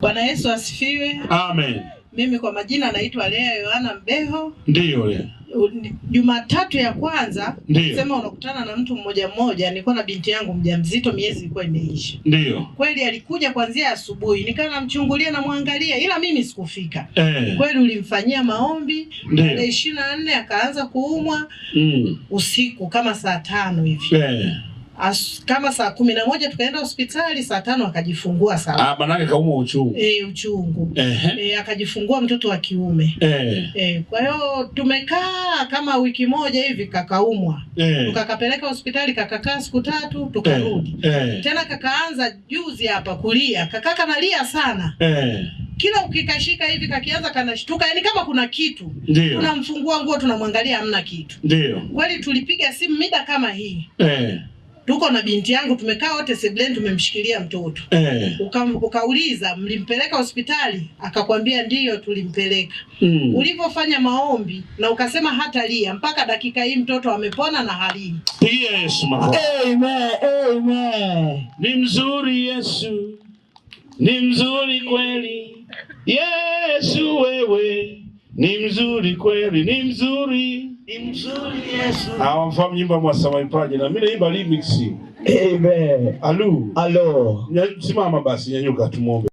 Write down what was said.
Bwana Yesu asifiwe. Amen. Mimi kwa majina naitwa Lea Yohana Mbeho. Ndiyo Lea. Jumatatu ya kwanza sema unakutana na mtu mmoja mmoja, nilikuwa na binti yangu mjamzito, miezi ilikuwa imeisha. Ndiyo. Kweli alikuja kuanzia asubuhi, nikawa namchungulia na muangalia, ila mimi sikufika. Kweli ulimfanyia maombi, tarehe 24 akaanza kuumwa usiku kama saa 5 hivi. Kama saa 11 tukaenda hospitali, saa 5 akajifungua salama. Manake kaumwa uchungu. Uchungu. Akajifungua mtoto wa kiume. Kwa hiyo tumekaa kama wiki moja hivi kakaumwa. Tukakapeleka hospitali, kakakaa siku 3 tukarudi. Tena kakaanza juzi hapa kulia, kakaka nalia sana. Kila ukikashika hivi kakianza kanashtuka, yani kama kuna kitu. Tunamfungua nguo tunamwangalia hamna kitu. Kweli tulipiga simu mida kama hii. Tuko na binti yangu tumekaa wote sebuleni tumemshikilia mtoto. Ukauliza mlimpeleka hospitali? Akakwambia ndiyo tulimpeleka. Ulipofanya maombi na ukasema hata lia, mpaka dakika hii mtoto amepona na hali. Yes, amen, amen. Ni mzuri Yesu. Ni mzuri kweli. Yesu wewe. Ni mzuri kweli, ni mzuri. Ni mzuri Yesu. Mfahamu nyimbo Mwasama Ipaje na mimi naimba remix. Amen. Alo. Alo. Simama basi nyanyuka tumuombe.